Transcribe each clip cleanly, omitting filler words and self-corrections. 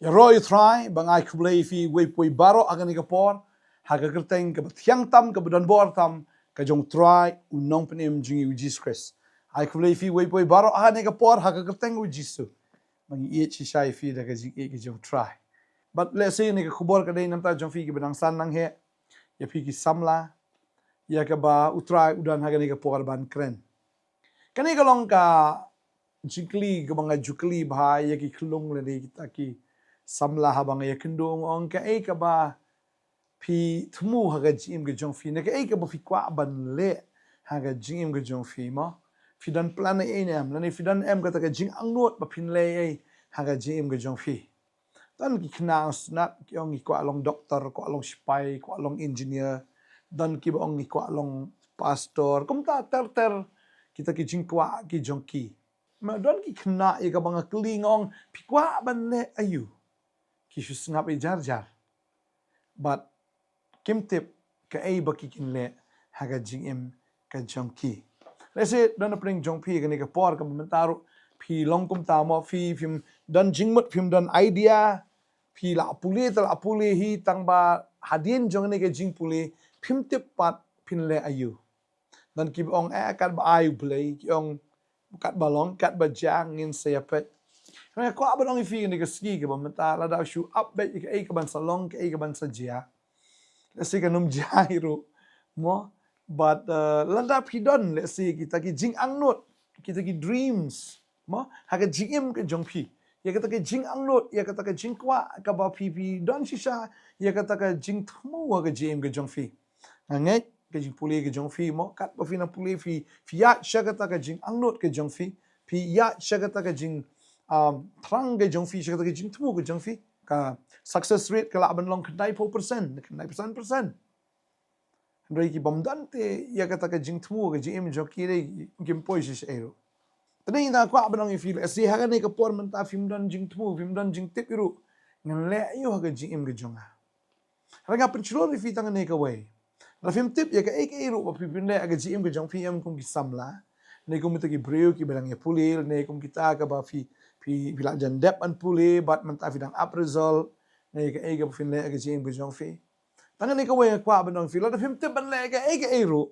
Ya roy try bangai kublai fi we pui baro agan ni kapor haga kerteng ke tiang tam ke bedan bor tam ke jong try unong penem jingi Jesus Christ. Ai kublai fi we pui baro agan ni kapor haga kerteng u Jesus. Mangi ie chi shai fi da ke jing e ke jong try. But let's say ni ke khubor ke dei nam ta jong fi ke benang san nang he ya fi ki samla ya ke ba utrai udan haga ni kapor ban kren. Kani kalong ka jikli ke banga jukli bhai ya ki khulung le ni kita ki samla habang ya kendung ong ka e ka ba pi thmu haga jim ge jong fi ne ka e ka ba fi kwa ban le haga jim ge jong fi mo fi dan plan e nem la ni fi dan em ka ta ka jing ang not ba phin le e haga jim ge jong fi dan ki khna snat ki ong ki kwa long doctor kwa long spy kwa long engineer dan ki ba ong ki kwa long pastor kum ta ter kita ki jing kwa ki jong ki ma dan ki khna e ka bang kling ong pi kwa ban le ayu kishu ngap e jar jar but kim tip ka ai baki kin le haga jing em ka jong ki let's say don pring jong pi ka ni ka por ka mentaru phi long kum ta mo fi phim don jing mut phim don idea phi la puli hi tang ba hadin jong ni ka jing puli phim tip pat phin le ayu dan ki ong a kat ba ayu play ki ong kat balong kat ba jang ngin se apet Kaya ko abang ang ifi ni kaski ka ba mata la daw shu up bet ka ay ka ban salong ka ay ka ban sa jia. Let's say ka num jairo mo but la da pidon let's say kita ki jing ang not kita ki dreams mo ha ka jing ka jong pi ya kata ka jing ang not ya kata ka jing kwa ka ba pi don shisha ya kata ka jing thmo ka jing ka jong fi. Ngai ka jing puli ka jong fi mo kat ba fi na puli fi ya sha kata ka jing ang not ka jong fi ya sha kata ka jing thrang ke jong fi shaka ke jing thmu ke jong fi ka success rate ka laban long 94% 9%. Ndai ki bomdan te ya kata ke jing thmu ke jing jong ki re kim poi shi ero. Tani na kwa abanang I feel si haga ne ka por man ta film dan jing thmu film dan jing tip iru ngan le yo haga jing ke jonga. Ranga penchlo ri fi tang ne ka wei. La film tip ya ka ek iru ba pi pin le aga jing ke jong fi em kum ki samla. Ne kum ta ki breu ki barang ya pulil ne kum kita ka ba fi bila jan dep an puli bat menta fidang appraisal ne ka ega fin le ka jing bujong fi tangan ne ka we kwa banong fi la da fim tip ban le ka ega eru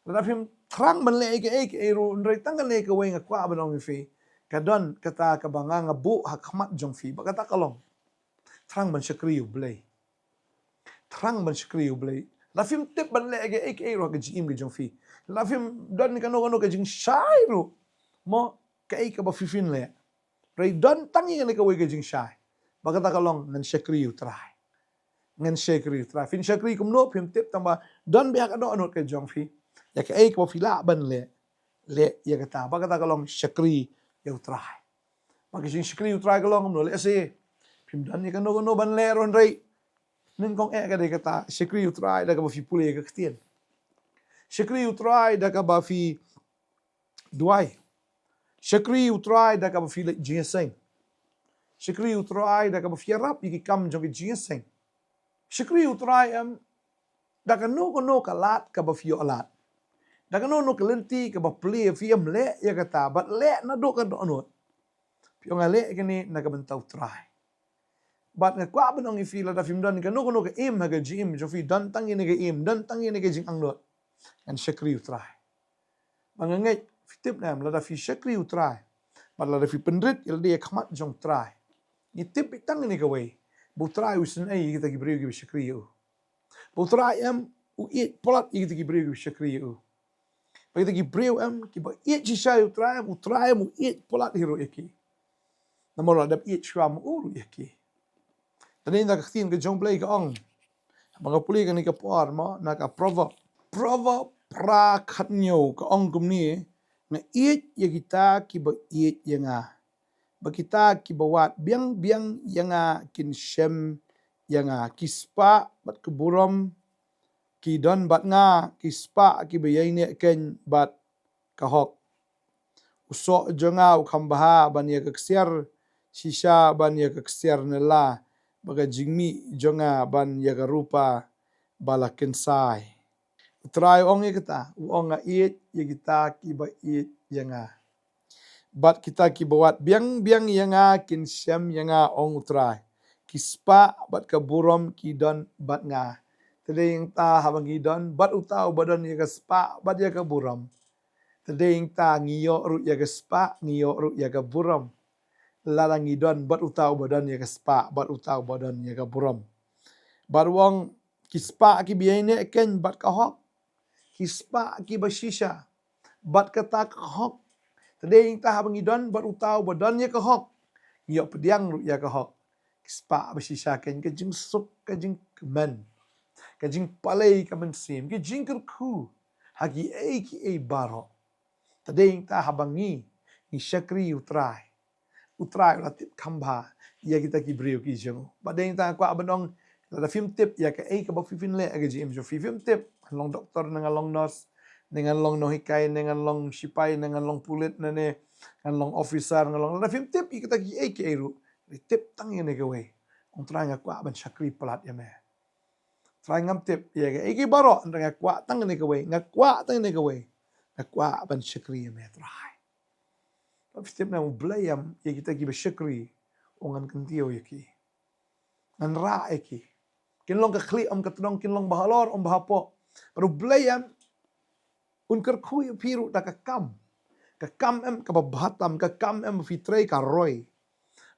la da fim thrang ban le ka ega eru ndrai tangan ne ka we kwa banong fi ka don kata ka banga nga bu hakmat jong fi ba kata kalong thrang ban shakri u blai thrang ban shakri u blai la fim tip ban le ka ega eru ka jing bujong fi la fim don ka no ka jing shairu mo ka ega ba fi fin le Ray don tangi nga ka way ka jing shy. Bagata ka long ngan shakri you try. Ngan shakri you try. Fin shakri kum no pim tip tamba don biya ka do anot ka jong fi. Ya ka ay ka fila ban le ya ka ta. Bagata ka long shakri you try. Pag jing shakri you try ka long no le say pim don ni ka no ban le ron ray. Nin kong ka de ka ta shakri you try da ka ba fi puli ka ktien. Shakri you try da ka ba fi duai. Shakri utrai da ka ba fi le ginseng. Shakri utrai da ka ba fi rap ki kam jong ki ginseng. Shakri utrai da ka no ka lat ka ba fi alat. Da ka no ka lenti ka ba pli fi le ya ka ta but le na do ka do anot. Pi nga le ka ni na ka ban tau try. But nga kwa ba nong I feel da film dan ka no ka im ha ka jim jo fi dan tang ni ka im dan tang ni ka jing ang lot. And shakri utrai. Mangangai fitip nam la da fi shakri utrai but la da fi pendrit il dia khamat jong try ni tip tang ni ka we bu try usin ai kita ki breu ki shakri u bu try u it polat kita ki breu ki shakri u ba kita ki breu ki ba it chi shai utrai mu it polat hero eki namor da it shwam u eki tani da khtin ke jong play ka ong mga puli ka ni ka par mo na ka prova pra khatnyo ka ong kum ni na it ya kita ki ba it yanga ba kita ki bawat biang yanga kin shem yanga kispa bat keburam ki don bat nga kispa ki bayai ne ken bat kahok usok jonga ukhambaha ban ya kaksiar shisha ban ya kaksiar nela baga jingmi jonga ban ya garupa balakin sai try ong kita ong it ya kita ki ba it yanga bat kita ki bawat biang yanga kin syam yanga ong try kispa bat ka buram kidon bat nga. Tadeng ta habang idon bat utaw badan ya ka spa bat ya ka buram. Tadeng ta ngiyo ru ya ka spa ngiyo ru ya ka buram. Lalang idon bat utaw badan ya ka spa bat utaw badan ya ka buram. Barwang kispa ki biyaine ken bat ka hok. Kispa ki basisha bat ka ta ka hok. Tadeng ta habang idon bat utaw badan ya ka hok. Ngiyo pediang ru ya ka hok. Kispa basisha ken ka jing sup ka jing kemen. Ka jing palay ka man sim. Ka jing kerku. Hagi ki baro. Tadeng ta habang ni syakri utray. Utray latip kamba. Ia kita ki brio ki jeng. Badeng ta kwa benong lada film tip ya ka ka bak fifin le aga jim jo film tip. Long doktor dengan long nurse. Dengan long nohikai, dengan long sipai, dengan long pulit nane. Dengan long officer, dengan long lada film tip. Kita ki ki ru. Tip tang yang negawe. Ong try nga kwa ban syakri pelat ya me. Try ngam tip ya ka ki baro nga kwa tang negawe. Nga kwa tang negawe. Nga kwa ban syakri ya me try. Tapi tip na ublayam ya kita ki bersyakri. Ongan kentio ya ki. Ngan ra ya ki. Kinlong ka kli om katnong kinlong bahalor om bahapo. Pero blayam unkar kuy piru da ka kam. Ka kam em ka babatam ka kam em fitrei ka roy.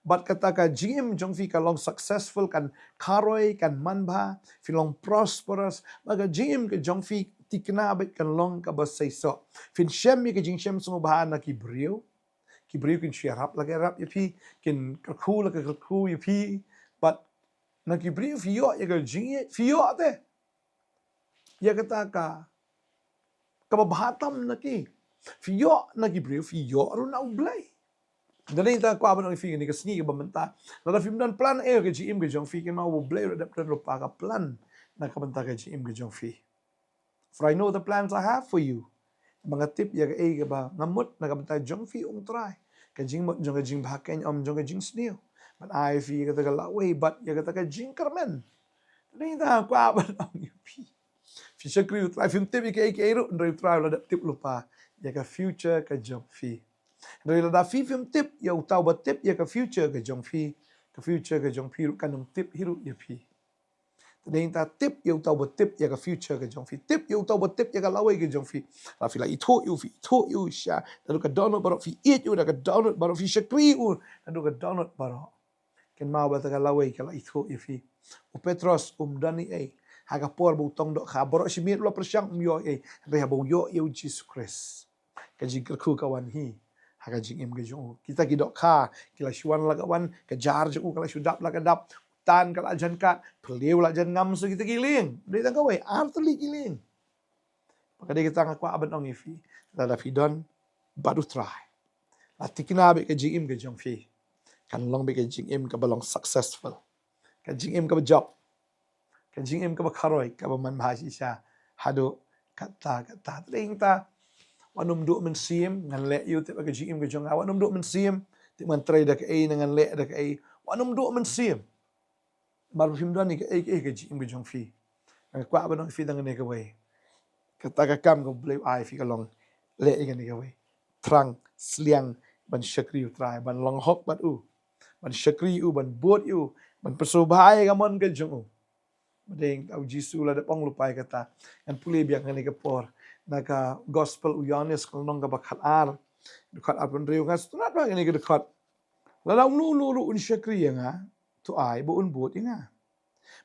Bat kata ka jim jong fi ka long successful kan karoy kan manba fi long prosperous baga jim ka jong fi tikna bet kan long ka basay so. Fin shem mi ka jing shem sumo bahan na ki brio. Ki brio kin share up lagi rap ya pi kin kerku lagi kerku ya pi. But na ki brio fi yo ya ka jing fi yo te. Ya kata ka kababahatam na ki. Fi yo na ki brio fi yo ru na ublay. Dali ta kwa ban fi ni ka sni ka bamenta. Na film dan plan ka GM ka jong fi kin ma ublay ru dap ru pa ka plan na ka banta ka GM ka jong fi. For I know the plans I have for you. Mga tip ya ka ba ngamut na ka banta jong fi ong try. Ka jing mot jong ka jing bahaken jong ka jing sneo. But I fi ka ta lawei but ya ka ta jing karmen. Dali ta kwa ban fi. Fi syakri try film tip ka ru ndai try la dap tip lupa. Ya ka future ka jong fi. Dari lada film tip ya utaw ba tip ya ka future ka jong fi. Ka future ka jong fi kanong tip hiru ya fi. Tadeng ta tip ya utaw ba tip ya ka future ka jong fi. Tip ya utaw ba tip ya ka laway ka jong fi. La fi la ito yu sya. Lalu ka download baro fi it yu ka download baro fi syakri yu. Lalu ka download baro. Ken mau ba ta ka laway ka la ito yu fi. U Petros dani haga por bu tong do ka baro simit lo persyang yo re ha bu yo Jesus Christ. Ka jingker ku kawan hi. Haga jing em gejong kita kidok ka kila shuan lagawan ke jar ju kala sudap lagadap tan kala jan kat peleu la jan ngam so kita giling dei tang kawai artli giling maka dia kita ngakwa aban ong ifi la fidon baru try la tikina be ke jing em gejong fi kan long be ke jing em ka balong successful ka jing em ka job ka jing em ka kharoi ka man bhasi sha hado kata tring ta wanum do men sim ngan le yu te ka GM ka jong wanum do men sim te man try da ka ngan le da ka wanum do men sim mar film do ni ka ka GM ka jong fi kwa ba no fi dang ne ka wei ka ta ka kam ka blue ai fi ka long le ka ni ka wei trang sliang ban syakri u try ban long hok bat u ban syakri u ban bot u ban persobhai ka mon ka jong u badeng tau jisu la da pong lupai kata kan puli biang ka ni ka por naka gospel uyanis kung nong kabakal dekat apun riu ngas tunat ba ini dekat lalau nu un syakri nga tu ai bu un but nga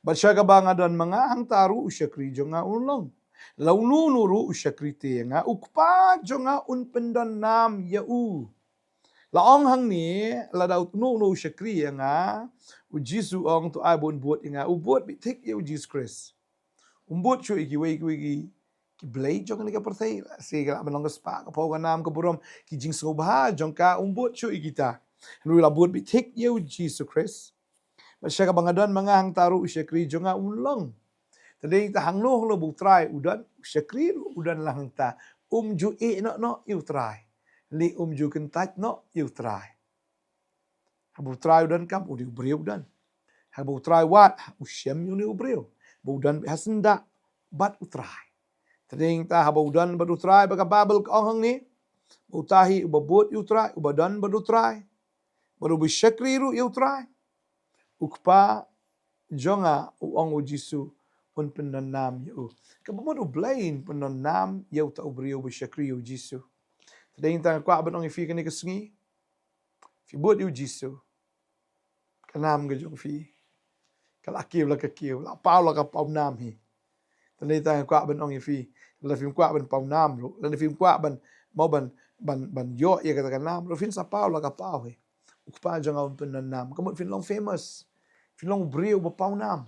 barsya ka ba nga don mga hang taru syakri jo nga unlong lau nu ru syakri te nga ukpa jo nga un pendon nam ya u laong hang ni ladau nu syakri nga u jisu ong tu ai bu un but nga u but bi tik ya u Jesus Christ umbut chu iki wei ki blay jong ni ka perthai si ka manong spa ka pau ka nam ka burom ki jing sobha jong ka umbut chu ikita ru la but bi tik you Jesus Christ ba sya ka bangadon mga hang taru syakri jong nga unlong tadeng ta hang no lo bu try udan syakri udan lang ta ju no you try li ju kentat no you try habu try udan kam udi brio udan habu try wat usyam you ni brio budan hasenda bat utray tading ta habaudan badu try baga babel ka hang ni utahi ubabut utray ubadan badu try baru bisyakri ru utray ukpa jonga uang ujisu un penon nam yu. Kabamon ublain penon nam yau ta ubrio besyakri ujisu. Tading tang kwa benong ifi kani kesengi. Fi buat ujisu. Kanam ke jong fi. Kalakiw la kakiw, la pau la ka pau nam hi. Tading tang kwa benong ifi. La film kwa ben pau nam ro. La film kwa ben mau ban yo ye kata nam ro fin sa pau la ka pau hi. Ukpa jonga un penon nam. Kamot fin long famous. Fin long ubrio ba pau nam.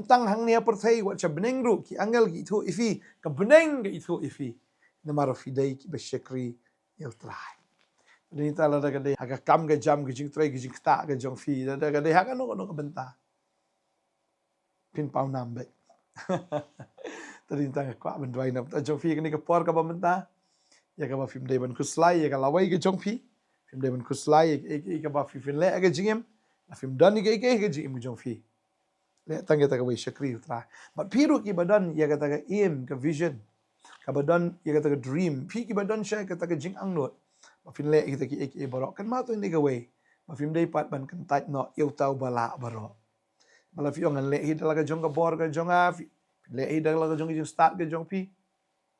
Tang hang nia perthai wat cha beneng ru ki angel ki thu ifi ka beneng ki thu ifi namaro fidei ki besyakri yau trai ni tala daga de aga kam ga jam ga jing trai ga jing ta ga jong fi daga de ha no ka benta pin pau nam be tadi tang kwa ben dwai nam ta jong fi ni ka por ka ba benta ya ka ba film de ban kuslai ya ka lawai ga jong fi film de ban kuslai e ka ba fi fin le ga jingem la film dan ga ga jingem jong fi le tangga taga wei syakri utra but piru ki badan ya kata ka aim ka vision ka badan ya kata ka dream pi ki badan sya kata ka jing angnot ma fin le kita ki ek barok kan ma to ni ka wei ma film dei pat ban kan tat no yau tau bala barok mala fi ong le hi dalaga jong ka bor ka jong a fi le hi dalaga jong jing start ka jong pi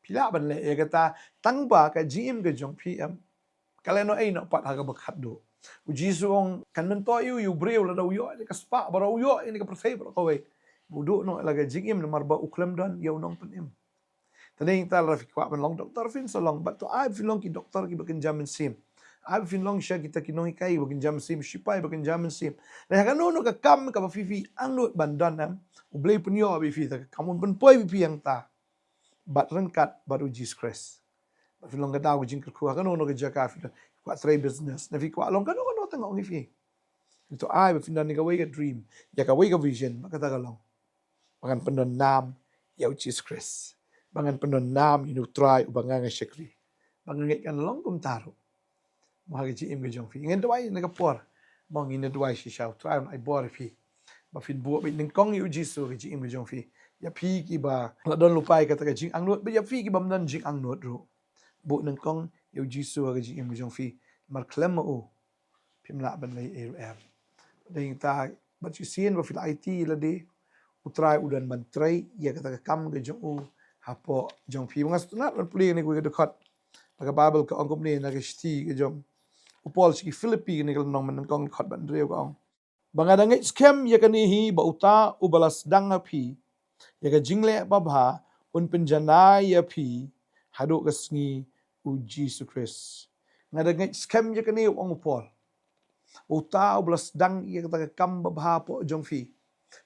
pila ban le ya kata tangba ka gm ka jong pi am kaleno ai no pat ha ka bakhat do Ujisu ong kan mento yu breu la dau yo ni ka spa baro yo ni ka persei baro kowe budu no laga jingim no marba uklam dan yo nong penim tading ta rafik kwa ban long doktor fin so long but to I fin long ki doktor ki bakin jamin sim I fin long sya kita ki nong kai bakin jam sim shipai bakin jamin sim la ka no ka kam ka ba fifi ang no bandan am ublei punyo abi fi ta kamun pun poi bi yang ta bat rengkat baru Jesus fin long ka daw jing ku ka no ka jaka fi kwa tray business na fi kwa long kano tengok ngi fi itu ai ba fin dan ni ka wei ka dream ya ka wei ka vision ba kata ka long bangan penon nam ya Jesus Christ bangan penon nam inu try ubanga nga syakri bangan ngai kan long kum taru mo ha ji im ga jong fi ngen dwai na ka por mo ngi na dwai shi shau try ai bor fi ba fin bu bi ning kong yu Jesus ga ji im ga jong fi ya fi ki ba la don lupai kata ka jing ang not ba ya fi ki bam dan jing ang not ro bu nang kong eu jisu ga ji im jong fi mar klem o pim la ban lei er ding ta but you see in wa fil IT la de utrai udan ban trai ya kata kam ga jong o hapo jong fi ngas na ban puli ni ko ga khot ga bible ka ong company na ga sti ga jong upol si philippi ni ga nong man kong khot ban reu ga ong bangadang scam ya kani hi ba uta ubalas dang phi ya ga jingle ba bha un penjana ya phi hadu ga sngi u Jesus Christ ngadang scam ya kani ong upol uta ubalas dang ya kata kam ba bha po jong fi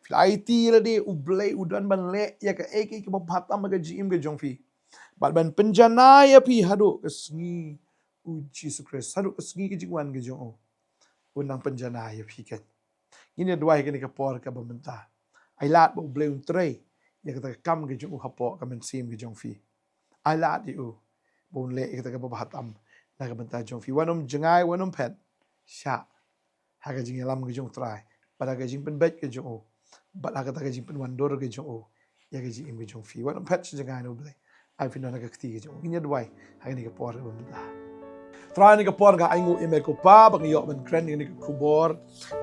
fil IT la de ublai udan ban le ya ka ek ba bhatam ga jim ga jong fi bat ban penjana ya phi hadu ga sngi u Jesus Christ hadu ga sngi ga jingwan ga jong o unang penjana ya phi kan ini dua yang ni kapor ka bamenta ai lat bo bleu trei ya kata kam ge jong hapo ka men sim ge jong fi ai lat u bon le kata ka bahatam na ka benta jong fi wanom jengai wanom pet sha ha ga jing lam ge jong trai pada ga jing pen bet ge jong o bat ha kata ga jing pen wandor ge jong o ya ge jing ge jong fi wanom pet jengai no ble ai fin na ga kti ge jong ini dua ha ni kapor ka bamenta try ni ka por ga aingu email ko pa bang yo ban kren ni ka khubor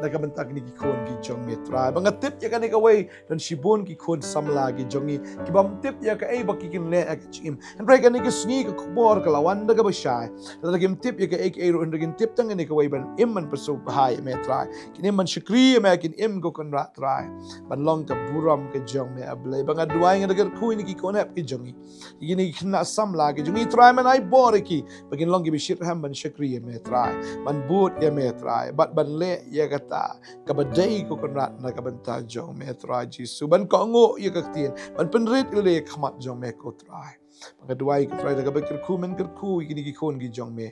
na ka bentak ni ki khon ki jong me try bang tip ya ka ni ka wei dan shibon ki khon samla ki jongi ki bam tip ya ka ei ba ki kin le ka chim and break ni ka sngi ka khubor ka lawan da ka ba shai da kim tip ya ka ek ei ro ndagin tip tang ni ka wei ban im man paso bahai me try kin man shikri me kin im go kon ra try ban long ka buram ka jong me ablay bang adwai nga da khu ni ki kon ap ki jongi ki ni khna samla ki jongi try man ai bor ki bagin long ki bi shit ban syakri ya metrai ban but ya metrai bat ban le ya kata kabadai ko konrat na kabanta jong metrai jisu ban ko ngo ya kaktien ban penrit le khamat jong me ko trai pangaduai ko trai daga bakir ku men ker ku gini ki kon gi jong me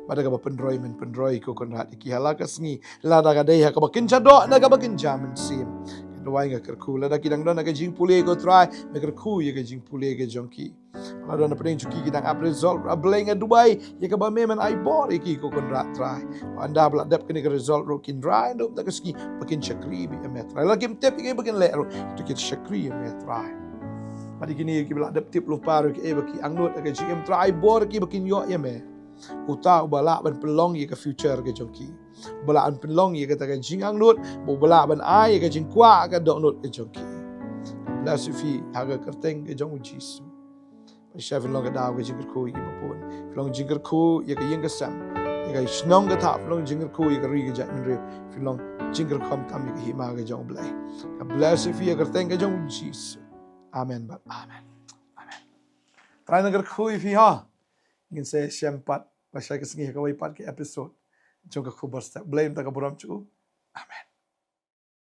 pada ka pendroi ko konrat ki halakas ni la daga dei ha ka bakin chado na ka bakin jamin sim duai nga ker ku la da kidang don na ka jing pule ko trai me ker ku ya ka jing pule ga jong ki Ada na pedeng cuki kita ap result ableng Dubai ya ka ba meman ai bor iki ko kon rat try anda bla dep kini result ro kin dry ndo ta ski bakin syakri bi ametrai la kim tep iki bakin le ro to kit syakri ametrai padi kini ki bla dep tip lupa ro ki baki angnot ka gm try bor ki bakin yo ya me uta ubala ban pelong ye ka future ke jongki bala an pelong ye ka ta jingang lut bo bala ban ai ka jingkwa ka dok lut ke jongki bless you fi haga kerteng ke jong jisu chef long ka daw ke jingker ko ye bapun long jingker ko ye ka yeng ka sam ye ka snong ka tap long jingker ko ye ka ri ke ja min fi long jingker kham tam ye ka hi ma ke jong blai ka bless you fi kerteng ke jong jisu amen but amen amen try nagar ko fi ha ingin saya sempat pasal kesengi kawai pat ke episode jong ka khubor step blame ta ka buram chu amen